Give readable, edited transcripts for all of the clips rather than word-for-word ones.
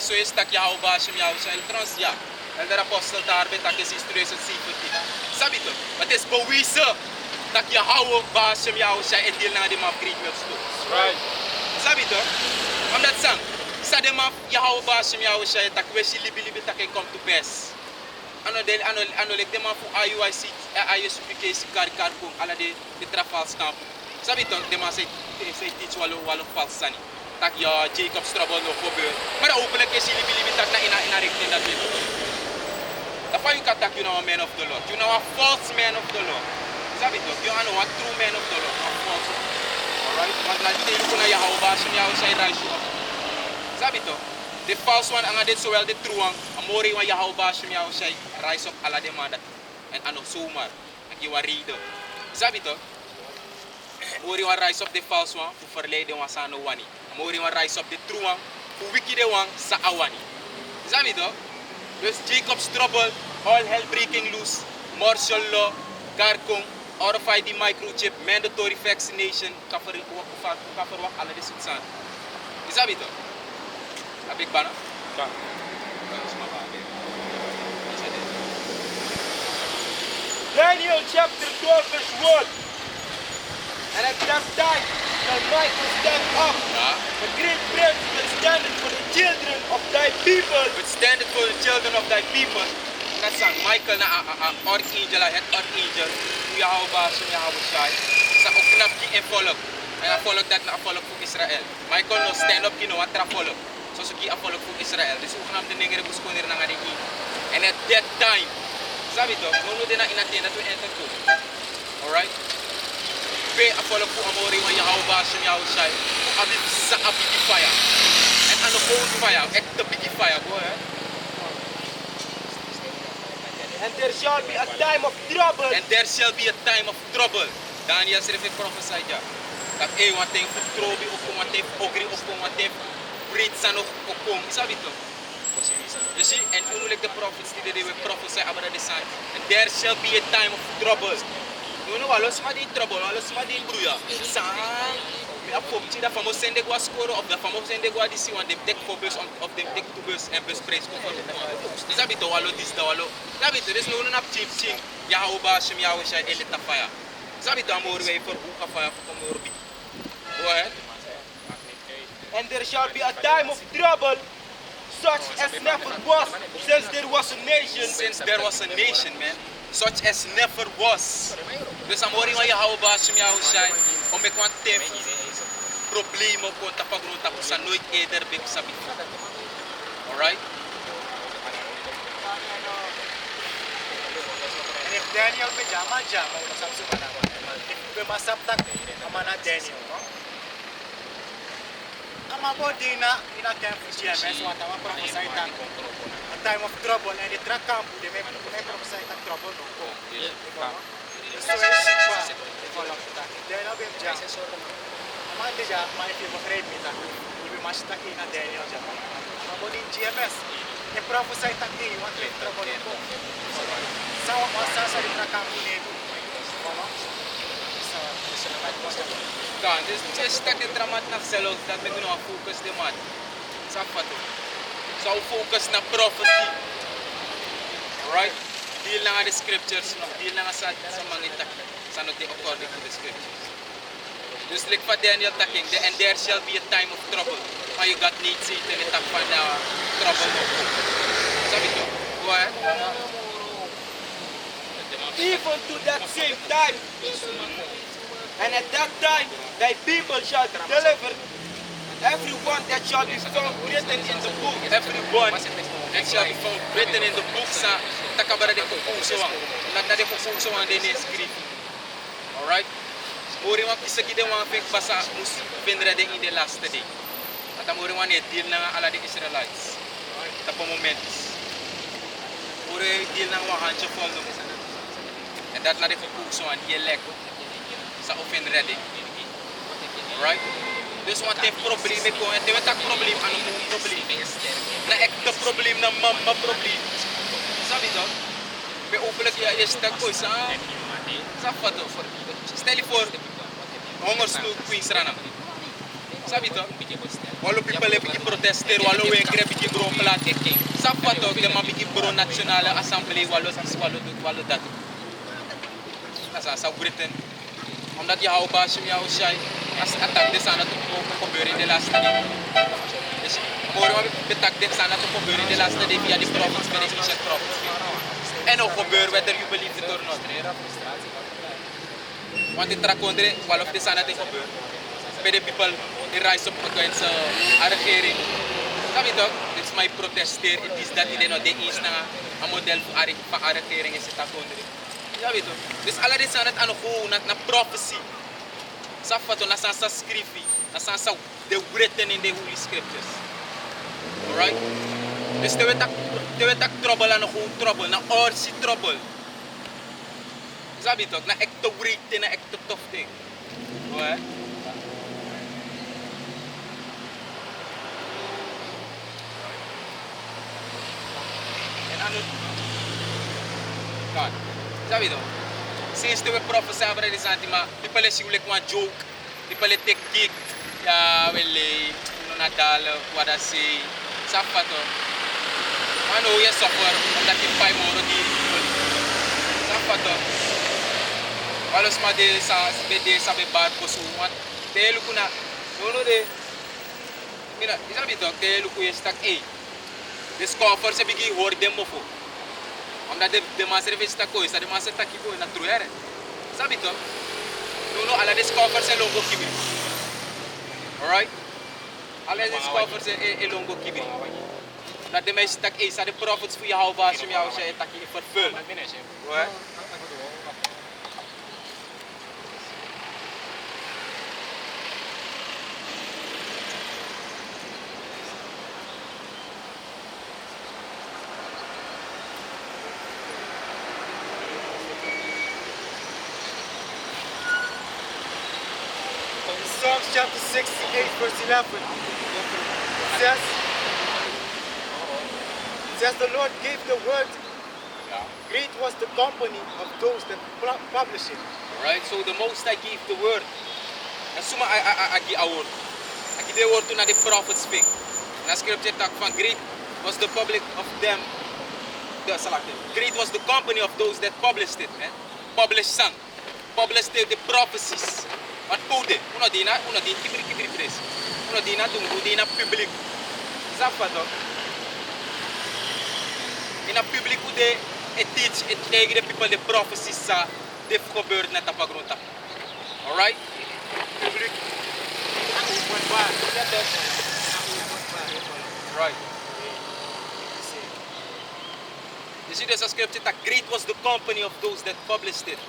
isso está aqui ao baixo me ao ele transia. Ele era apóstolo da arbe tá que se instrui se sifti. Sabe tu? Mas esse boisa tá aqui ao baixo me ao ele deal na de map create meus tu. Right. Sabe tu? Am dat sang. Sa de map ya ao baixo me ao tá que se libi tá que come to pass. Ano lek de map fu IUIC ISPK se car com ala de trafal stamp. Sabe tu? De map se teach walo false sani. Tak ya Jacob Strobel no probeer. Maar dat hopelijk is jullie willen dat in richting dat wil. Dat van je kan tak, you know a man of the Lord. You know a false man of the Lord. Snap je toch? You know a true man of the Lord. A false one. Alright? Want laat je tegen naar jou baas en jou zijn reis op. Snap je toch? De false one en dit zowel de true one. Amore van jou baas en jou zijn reis op alle de maanden. En ano zomaar. En je wat reden. Snap je toch? Amore van reis op de false one. Voor verleden was aan de wani. Mori wan rise up the true one, who wicked one sa awani. Is dat niet toch? Dus Jacob's trouble, all hell breaking loose, martial law, Garkong, RFID microchip, mandatory vaccination, kafir wak alle dit soort zaken. Is dat niet toch? Heb ik banen? Ja. Daniel chapter 12 verse 1. And at that time, the Michael stand up. Ja. The great prince will stand for the children of thy people. But stand it for the children of thy people. Dat is Michael na archangel, het archangel. Hoe je houdt baas en je houdt saai. Sa ook knap die in volk. En hij volk dat na volk voor Israël. Michael no stand up die no wat tra volk. Zoals ik hier volk voor Israël. Dus hoe gaan de dingen de buskoner na ngari in. And at that time, sabi to, no de na inatin dat we enter to. Alright? Be a volk voor amori wan je houdt baas en je houdt saai. Abit sa abit fire. En aan de own fire, echt de big fire, go ahead. And there shall be a time of trouble. And there shall be a time of trouble. Daniel schreef het prophesied ja. Dat wat denk voor trobi of wat denk ogri of wat denk breed san of kom. Is dat toch? You see, and only the prophets did they were prophesy about the sun. And there shall be a time of trouble. You know, alles maar die trouble, alles maar die bruya. Sang. A popti da famo sende gwa score of da famo sende gwa disi one dem tek for bus of dem tek to bus and bus praise ko for. Is that bito walo dis da walo. That bito there's no nap cheap ching. Ya ho ba shim ya ho shay elit na fire. Is that bito amor way for buka fire for amor bi. Go ahead. And there shall be a time of trouble such as never was since there was a nation. Since there was a nation, man. Such as never was. Dus amor wa ya ho ba shim ya ho shay. O me kwant tempo. Problema ko tapagruta ko sa nooit eerder big sabi. Alright? And if Daniel may jama, masap sumana. If we masap tak, amana Daniel, no? Amabo dina in a time for GMS, what I'm prophesy tak. A time of trouble, and the track camp, they may prophesy tak trouble, no? So it's sikwa, follow tak. Daniel may jama. Mande ja, maar ik heb begrepen dat we maar stukken in Daniel ja. Maar in GMS, je prophesy dat die, want je trouble in boom. Sawa masasa di nakampu nito. Kan, dus just tak de dramat na zelf dat we kunnen focus de man. Safato. So focus na prophecy. Right? Deal na the scriptures, no? Deal na sa mga itak. Sa not according to the scriptures. Dus like for Daniel talking, and there shall be a time of trouble. How you got need to in the top of trouble. Sabi to, go ahead. Even to that same time, and at that time, thy people shall be delivered. Everyone that shall be found written in the book, Everyone that shall be found written in the book sa takabara de kukusuwang. Nagna de kukusuwang din escrito. Alright? Mori wan kisa gide wan fek basa mus vendra de in the last day. At mori wan deal na ala de Israelites. Tapo momentos. Mori deal na wan hanche fol no. And that na de kukuso an elect sa offendra de. Right? Dus wat heeft problemen ko en te tak probleem ano mo probleem. Na ek de probleem na mamma probleem. Sabi to? Be openlijk ja is tak ko sa fato. Stel je voor hongersnood Queens Rana. Sabi to? Walo people bigi protester, walo wengre bigi bro plat. Sapa to, de ma bigi bro nationale assemblée walo dat. Sa Britain. Omdat je hou baas om jou zei, als attack de sana te gebeuren in de laatste tijd. Dus morgen de attack de sana te gebeuren in de laatste tijd via die profits met de Egypt profits. En ook gebeuren whether you believe it or not. Want die trakondre, walof de sana te gebeuren. Bij de people die rise up against a regering. Dat weet toch? Dit is mijn protesteer. Het is dat die nog de eens na een model van a regering is het trakondre. Ja, weet je. Dus alle die zijn het aan de prophecy. Safato na sansa scrivi, na sansa de written in the Holy Scriptures. Alright? Dus te weet trouble aan een trouble, na orsi trouble. Sabi toch? Na ekte written, na ekte tough thing. Alright? En aan het... God. Sabi toch? Since the prophets have already said, people see like one joke, people take kick, yeah, well, Nadal, what I say, Safato. I know you suffer, and that you find more of the Safato. All of my days, sabe barco, so what? They look na, no, they, you know, it's a bit of they look is stuck, eh? This call for a big word them of. Omdat de service ta coisa, de massa ta kibo na truere. Sabi to? No, ala discover se longo kibri. Alright? Ala discover se e longo kibri. Dat de meeste tak is, de prophets voor jou was om jou se tak vervul. Right? Psalms chapter 68, verse 11. It says, the Lord gave the word. Great was the company of those that publish it. Alright, so the most I give the word. En suma I give a word. I give the word to na the prophets speak. Na scripture talk van great was the public of them. Great was the company of those that published it. Published song. Published the prophecies. Wat pode, uno di kibri pres. Uno di na tungu di na public. Zapa toch? In a public hoe de teach it tegen de people the prophecies sa de gebeurt net op grond. Alright? Public. Right. You see, there's a scripture that great was the company of those that published it.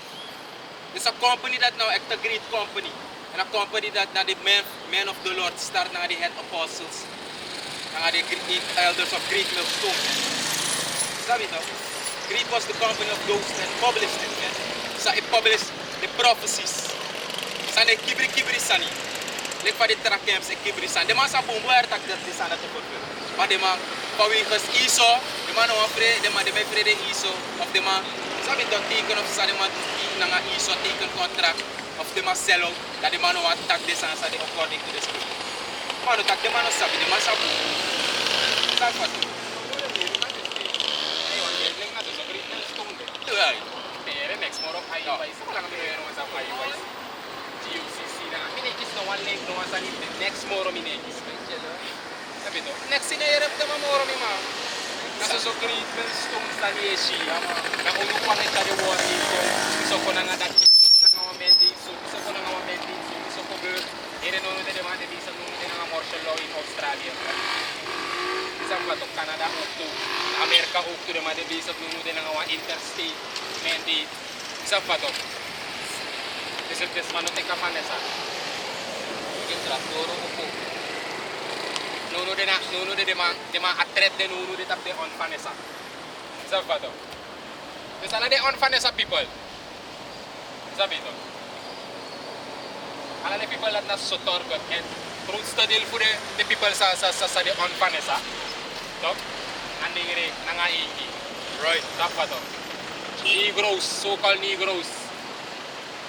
It's a company that now act a great company. And a company that now the men of the Lord start now the head apostles. Now the elders of great millstone. Sabi to? Great was the company of those that published it. So it published the prophecies. So the kibri sani. Like for the trakems e kibri sani. The man sa bumbo tak dat di sana to fulfill. Maar de man pawikas iso. The man no afraid. The man de may afraid iso of the man. Sabi to taken of sa the man nga iso taken contract of the man sell out that the man want tag this answer according to the script. Man tag the man sabi the man sabi. Sabi what? Next more of IUIs. Lang meron sa IUIs. GUCC na. Minekis na one link no sa ni next more minekis. Sabi to. Next sinayarap na mamoro mi ma. Nasa so treatment stone sa ni Asia. Na uno pa na tare wari ko. So ko na nga dat. So ko na nga mendi. So ko na nga mendi. So ko ber. Ere no de demande di sa nung de nga martial law in Australia. Isang batok Canada ukto. Amerika ukto de demande di sa nung de nga interstate mendi. Isang batok. Isang desmano te kapanesa. Mungkin traktor upo. Nuno de dema atret de nuno de tap de on fanesa. Salvador. Di sana de on fanesa people. Sabito. Ala de people at na sotor got and through study for the people sa de on fanesa. Top. Andingre nanga iki. Right. Salvador. Negroes, so-called Negroes.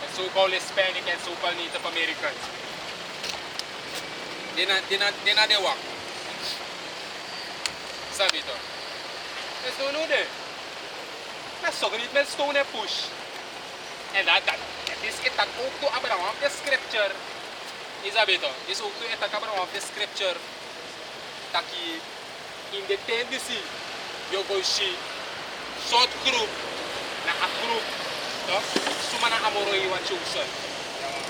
And so-called Hispanic and so-called Native Americans. Dena de wak. Sabi to. Mes no de. Na sogrit mel stone push. En dat is etak ook to Abraham de scripture. Isabito, is ook to etak Abraham de scripture. Taki in de tendency yo go see short group na a group to suma na amoro iwan chosen.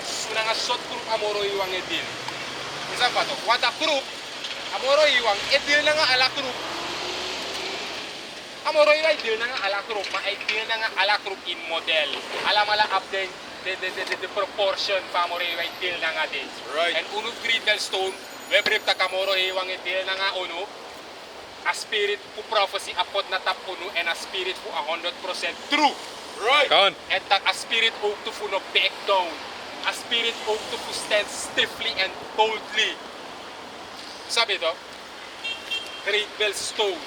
Suna nga short group amoro iwan edil. Isabato, what a group amoro iwan edil na nga ala group. Amoro iwan edil na nga ala group, ma edil na nga ala group in model. Alamala update the proportion pa amoro iwan edil na nga din. Right. And uno Grindel Stone, we brief ta kamoro iwan edil na nga uno. A spirit fu prophecy apot na tap uno and a spirit fu 100% true. Right. Kaon. And a spirit ook to fu no back down. A spirit ook to fu stand stiffly and boldly. Sabi to? Great Bell Stone.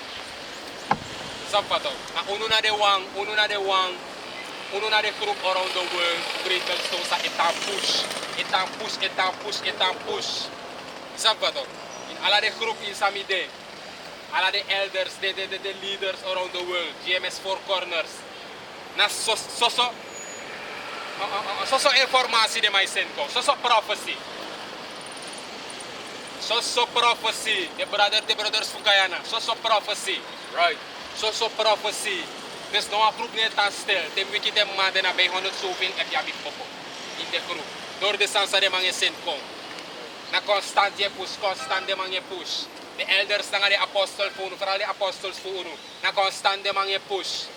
Sabi to? Na uno na de group around the world. Great Bell Stone sa itang push. Sabi to? In ala de group in Samide. Ala the elders, the leaders around the world, GMS Four Corners. Na soso informasi de may send ko. Soso prophecy. The brothers Fugayana. Soso prophecy. Right. Soso prophecy. There's no a group net and still. Tem wiki dem man na bay 100 soving et yabi popo. In the group. Door de sansa de mange send ko. Na constant de mange push. The elders na nga di apostol po uno, vooral di apostles po uno, na constant de mga push.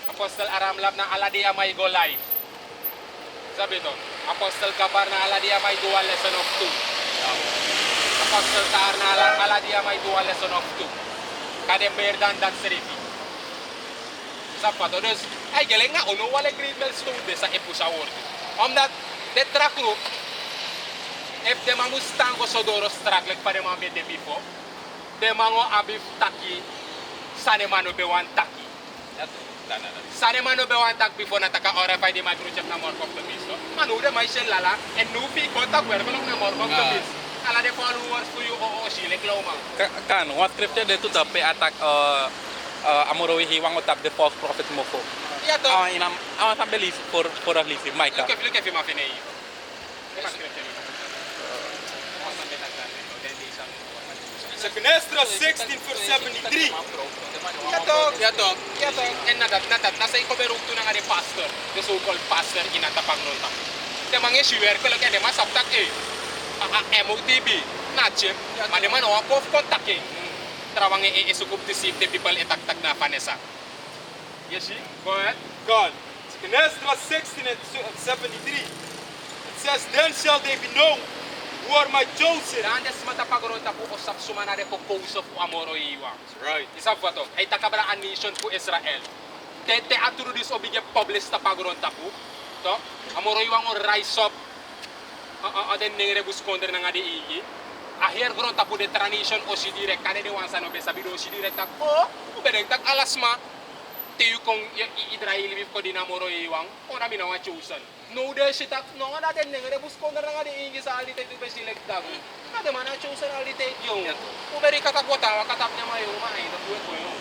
Apostle Aramlab na ala di may go live. Sabi to, Apostle Gabar na ala di may dual lesson of 2. Apostle Tar na ala di may dual lesson of 2. Kade mer dan that seriti. Sabi to, dus, ay galing nga uno, wala grade bell student sa epusa word. Omdat, the track group, if the mustang ko sodoro strak like pa de mga mede before, de mga abif taki, sane mano be one taki. Sane mano be one tak before nataka orify de microchip na more of the beast. Manu de may shen lala, and nufi kontak wer belong na more of the beast. Ala de followers for you o si like law man. Kan, what scripture de tu dapat attack amoroi hiwang utap the false prophet moko. Iya to. Inam awan sampai list for a list Micah. Look if you mafinay. Second Ezra 16 verse 73. Yatok. And nadat, nasa ikoberuk to na nga ni pastor, the so-called pastor inatapang nota. De mga shiwer ko lang de masaptak MOTB, nachim, mademan o ako kontakin. Trawang isukup deceive the people itaktak na Vanessa. Yes, go ahead. God. Second Ezra 16 and 73. It says, then shall they be known who are my chosen. Andes matapagron ta po usap sumana de po of amoro iwa. Right. Isap ko to, ay takabra a nation po Israel. Tete aturo dis obige publish tapagron ta po. To, amoro iwa ngo rise up. Den nengre bus konder na nga di igi. Aher gron ta po de transition o si direct kane de wansa no be sabido si direct ta po. Ubedeng tak alasma. Tiyu kong Israel bif ko din amoro iwang. O na minawa chosen. No de sitak no nga natin nengre bus konder na nga di igi sa alite di select ta. Ada mana chosen alite yung. Uberi katakota katap nya mayo mai na buet ko yung.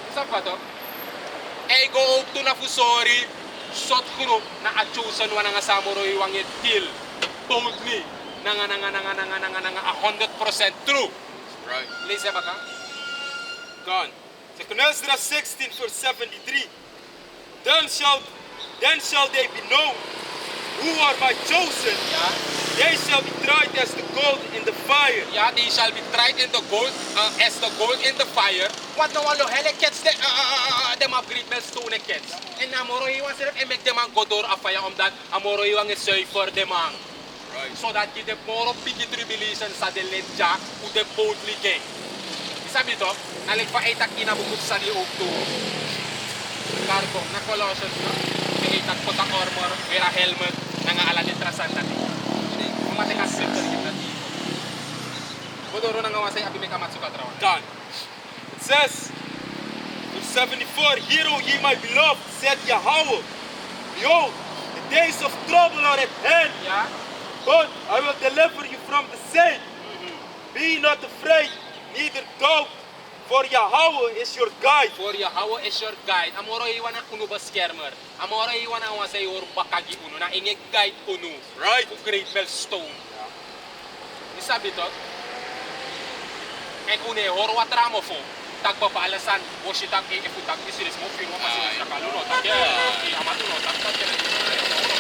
Sapa to? Ay go to na fusori shot group na a chosen wana nga samuro iwang etil. Boldly nanga 100% true. Right. Lisa baka? Gone. Second Ezra 16 verse 73. Then shall they be known who are my chosen. Yeah. They shall be tried as the gold in the fire. Yeah, they shall be tried in the gold as the gold in the fire. What no one lo hele kets them upgrade bell stone kets. And amoro iwan sirap and make them ang godor a fire that amoro iwan is safe for them ang. Right. So that give them more of big tribulation sa the lenja who them boldly gain. Sabi to, naligpa ay tak inabukod sa liog to. Cargo, na Colossians no? May itak po ta armor, vera helmet, nga ala litrasan natin. Matikas center kita dito. Bodoro na nga wasay abi may kamatsuka trawan. Done. It says, verse 74, hear, O ye my beloved, said Yahweh, behold, the days of trouble are at hand, Yeah? but I will deliver you from the same. Be not afraid, neither doubt, for Yahweh is your guide. For Yahweh is your guide. Amoro iwan na kuno ba skermer. Amoro iwan na wa sa yor bakagi uno na ingek guide uno. Right. Ku great millstone. Isabi to. En une horo watramo fo. Tagpa paalasan, washitag ifutag isiris mo firma pasiris na kaluno. Takya, amatu no taktak ya.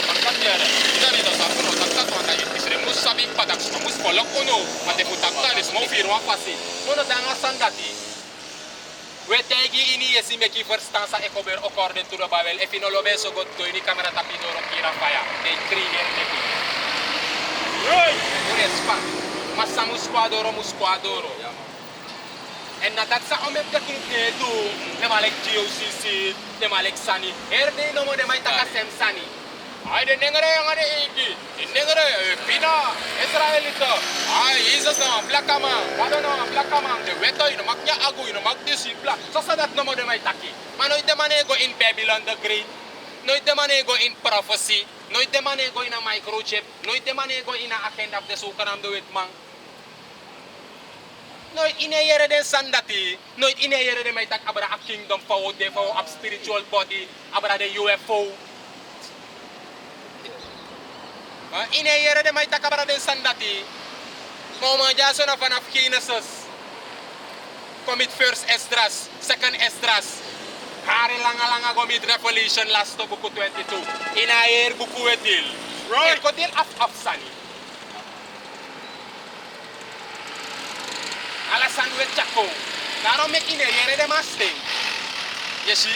Taktak ya. Dani to sa kuno taktak to anda isiris mo sabi patak mo polok uno. Mate futak talis mo firma pasi. Mono danga sandati. Wetegi ini yesi meki verstaan sa ekober according to the Bible. If you know so good to ini kamera tapi doro kira faya. They kriegen neki. Right. Respa. Massa musquadoro. En nadat sa omet de groep nedu, de malek GOCC, de malek Sani. Herde no mo de may takasem Sani. Ay de nengere yang ada igi. Nengere pina Israelito. Ay Jesus na blakama. Wado na blakama. De weto ino maknya agu ino magdisipla. So sadat no mo de may taki. Mano ite manego in Babylon the Great. No ite manego in prophecy. No ite manego in a microchip. No ite manego in a agenda of the sukanam do witmang. Nooit ineyere den sandati, nooit ineyere den may tak abra a kingdom forward, de for up spiritual body, abra de UFO. Ineyere den may tak abra den sandati, moma jaso na vanaf Genesis. Commit first Esdras, second Esdras. Hari langa commit Revelation last to buku 22. Inayer buku etil. Right. Kotil af sani. Alasan wet chako. Daarom make in yere de masting. You see?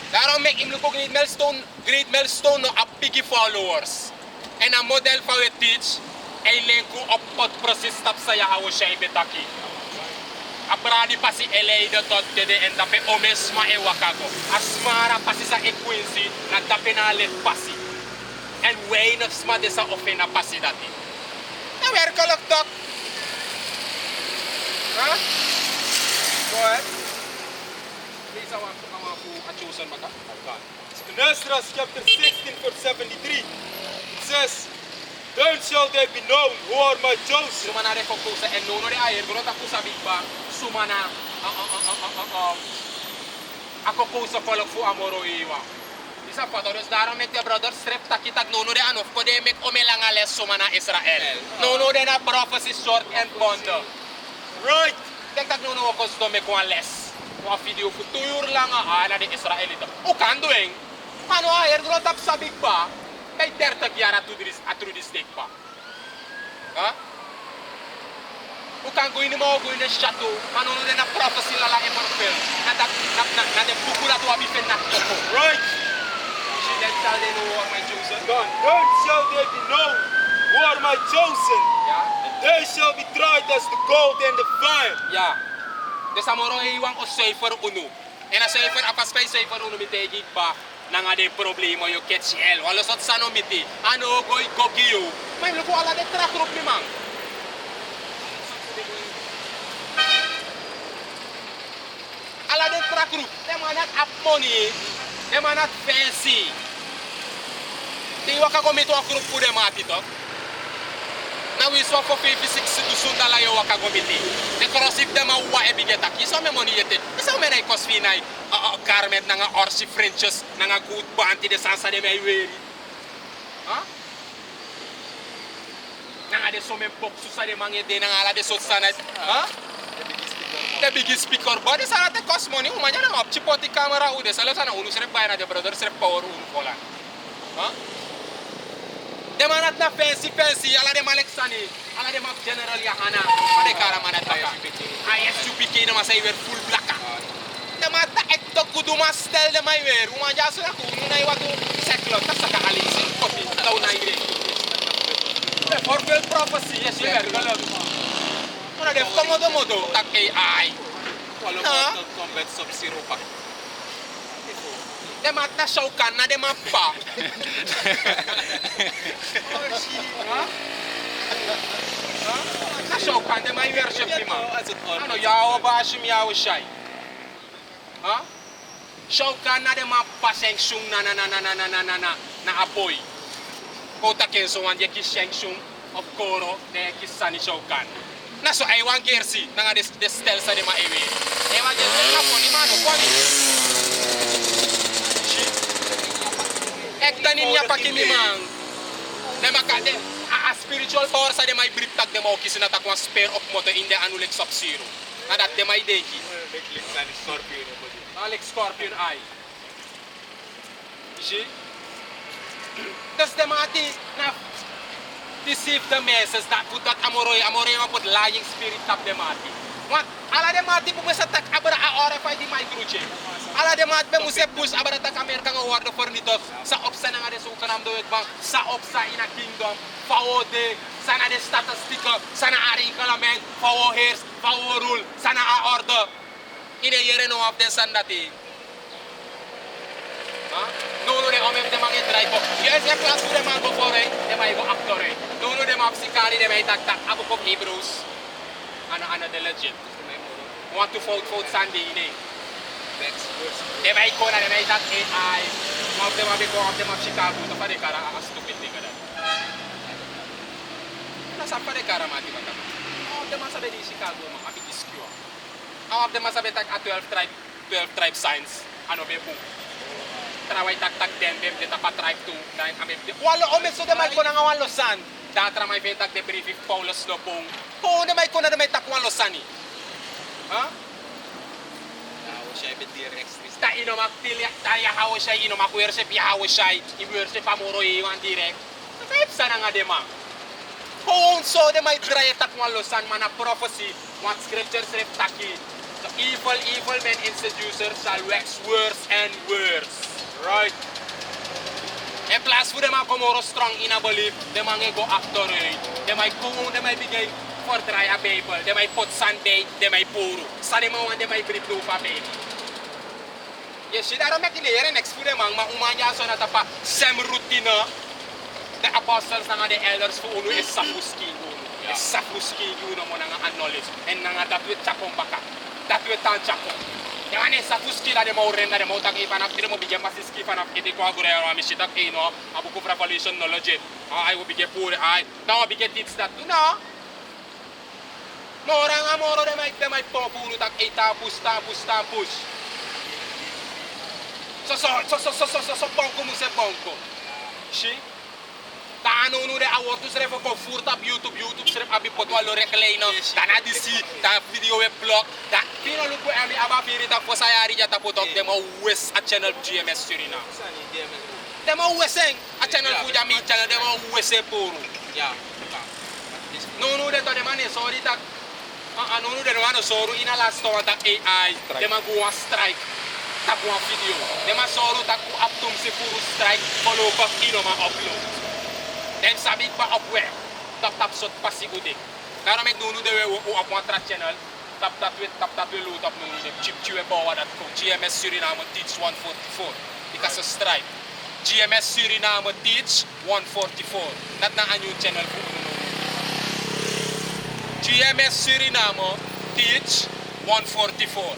Daarom make him look great milestone no a biggie followers. En a model for we teach. Ay lenku op pot proces tap sa yahawo siya ibetaki. Abradi pasi elei de tot dede en dape omesma e wakago. Asmara pasi sa equincy na dape na let pasi. En way of sma de sa ofena pasi dati. Na werkolok tok. Huh? Go ahead. Please, I want to choose maka. In Esdras chapter 16 verse 73, it says, then shall they be known who are my chosen. Sumana de kokusa en nono de ayer grota kusa bigba. Sumana ako kusa follow fu amoro iwa. Isa patoros daarom met de brothers strep takitag nono de anof ko de mek omelanga les sumana Israel. Nono de na prophecy short and bond. Right. Denk dat nu nog eens met een les. Een video voor 2 uur lang aan de Israëlieten. Ook kan doen. Maar nu hij er groot op sabik pa. Bij 30 jaar atru dis dik pa. Hoe kan go in de chateau. Maar nu de na prophecy la en vervul. Na de boek dat we hebben na toko. Right. She then tell them who are my chosen. Then shall they be known who are my chosen. Ja. They shall be tried as the gold and the fire. Ja. Dus amoro iwang o cijfer uno. En a cijfer apas kay cijfer uno mitegi pa nanga de problema yo ketchel. Walo sot sano miti. Ano goy gogiyo. May luko ala de track group ni mang. Ala de track group. They man not up money. They man not fancy. Di waka komito a group ku de mati to. Na we so for 56 to sundala yo waka gomiti. De crossif de ma wa e bigeta ki so me money yete. So me na ikos finai garment nga orsi Frenches nga good banti de sansa de me weri. Ha? Nga de so me box sa de mange de nga ala de so sana. Ha? The biggest speaker body sana te cost money umanya na op chipoti camera u de sala sana unu sere bayna de brother sere power unu kola. Ha? De manat na fancy, ala de malek sani, ala de map general ya hana, ade kara manat baka. ISUPK na masay wer full blaka. De mata ekto kudu mastel de may wer, umanja sa ku na iwatu seklo ta sa kaalisi kopi taw na ire. De forfeit prophecy yes wer kala. Ora de komodo tak AI. Wala Mortal Kombat Sub-Zero pa. De mat na Shao Kahn na de mappa. Na Shao Kahn de may worship ni ma. Ano yawo ba shim yawo shay. Ha? Shao Kahn na de mappa seng sung na apoy. Kota kenso wan ye ki seng sung of koro de ki sani Shao Kahn. Na so ay wan gersi na nga de stel sa de ma ewe. E wan gersi na poni mano poni. Ek tanin nya pakimi man. De makade a spiritual power sa de may grip tak de mo kisi na takwan spare of moto inde anulek sub-zero. Na dat de may deki. Alex Scorpion eye. Zie? Dus de mati na deceive the masses that put that amoroy ma put lying spirit tap de mati. Want ala de mati bu sa tak abra a ora fay di microchip. Ala de mati be mu se push abra tak Amerika nga war do fornito sa opsa na nga de su kanam do wet bang sa opsa in a kingdom fawode sana de statistika sana ari kalamen fawo hairs fawo rule sana a order ine yere no of the sandati. No, de omem de mange drive. Yes, je plaats voor de man before, de mij go actor. No, de man sikari de mij tak abu kop Hebrews. Ana de legend. Want to fout Sunday ine. De mij kona de mij tak AI. Maar de man be go of de man Chicago to fare kara a stupid thing dat. Na sa fare kara mati bata. Oh, de man sabe di Chicago man abi discure. Of de man sabe tak a 12 tribe signs. Ano be boom. Traway tak den dem de tapa tribe to dan amem de walo o meso de may ko nga walo san datra may bentak de brief Paulus no pong ko de may ko na de may takwan lo sani ha siya direct sta ino maktilya taya hawo siya ino makwerse pi hawo siya iwerse pamoro iwan direct kahit sana nga de ma ko so de may dry takwan lo san mana prophecy what scriptures reftaki the evil men and seducers shall wax worse and worse. Right. En plaats voor de man komoro strong in a belief, de man go actor de man go de man bigay for dry a Bible, de man pot Sunday, de man puro. Sa de man de man brief do pa baby. Yes, she daro mek lere next voor de man ma umanya so na tapa sem routine. The apostles na the elders for unu is safuski unu. Is safuski unu mo na nga knowledge. En nga dat we chakon baka. Dat we tan chakon. Yang sa fuski la de mo renda de mo tak ipan after mo bigyan masiski fan after ko agure ro mi shita kino abu ko revelation knowledge I will bigyan pure I now bigyan tips that no moro de may populu tak push so ponko mo se ponko si Tano nu de awortu sref ko furta YouTube sref abi potwa lo reclaino dana disi ta video web blog da pino lu ko ami aba firi ta fo sayari jata potok de mo wes a channel GMS Suriname de mo weseng a channel fu jami channel de mo wese puru ya no de to de mane sorry tak no de no soru ina last to ta AI de ma go strike ta ko video de ma soru ta ku aptum se puru strike follow back ino ma upload. Dem sabi pa op web. Tap sot pasi udik. Daarom ik doe nu de we op een channel. Tap dat we loot op nu de chip chiwe bawa dat ko. GMS Suriname Teach 144. Ik as stripe. GMS Suriname Teach 144. Dat na een nieuw channel voor nu. GMS Suriname Teach 144.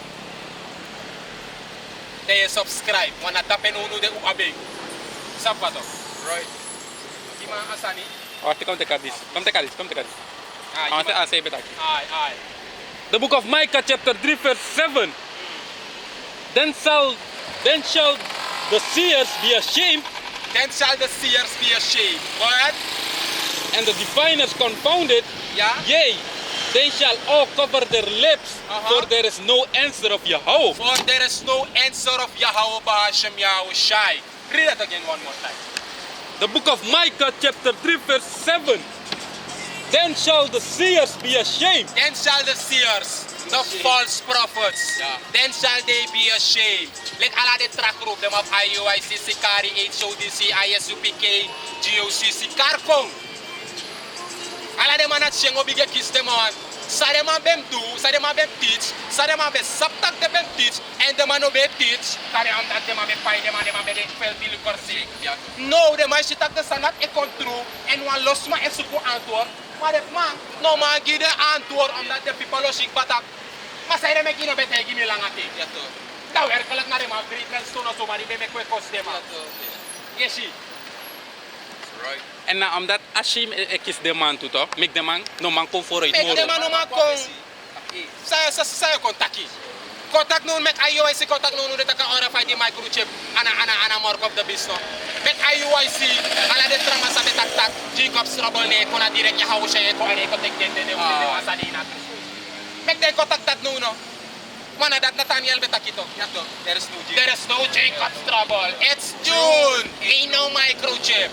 They subscribe. Wana tapen nu de uabe. Sabato. right Asani? Oh, come take this. Come take this. I say better. Aye. The book of Micah chapter 3 verse 7. Then shall the seers be ashamed. Then shall the seers be ashamed. What? And the diviners confounded. Yeah? Yea, they shall all cover their lips, for there is no answer of Yahweh. For there is no answer of Yahweh Bahashem Yahweh Shai. Read that again one more time. The book of Micah chapter 3 verse 7. Then shall the seers be ashamed. Then shall the seers, the false prophets, then shall they be ashamed. Like ala de track group them of IUIC, Sikari, HODC, ISUPK, GOCC, Karkong. Ala de manat shengo bige kiss them on. Sa de man bem do, sa de man bem teach, sa de man be saptak de bem teach, and de man no be teach. Kare am dat de man be pay, de man be de fel til korsi. No, de man shitak de sanat e kontro, en wan losma e suku antwoord. Maar de man, no man give the antwoord, omdat de people losik batak. Maar zij de me gino bete gimi lang ati. ja toch Nou, werkelijk naar de man, great men stone of so, maar die be me kwe kost de man. Yes, right En omdat Ashim kies de man toe toch? Make de man, no man kom voor het Make moro. de man no man kom. Saya contacti. Contact nun met IUIC, contact nun dat kan RFID microchip ana mark op de bis no. Met IUIC, ala de trama sa betak tak, Jacobs trouble ne kona direct ya hawo shay ko ane ko tek de wasanina. Make de contact dat nun no. Mana dat Nathaniel betakito. There is no There is no Jacobs trouble. It's June. Ain't no microchip.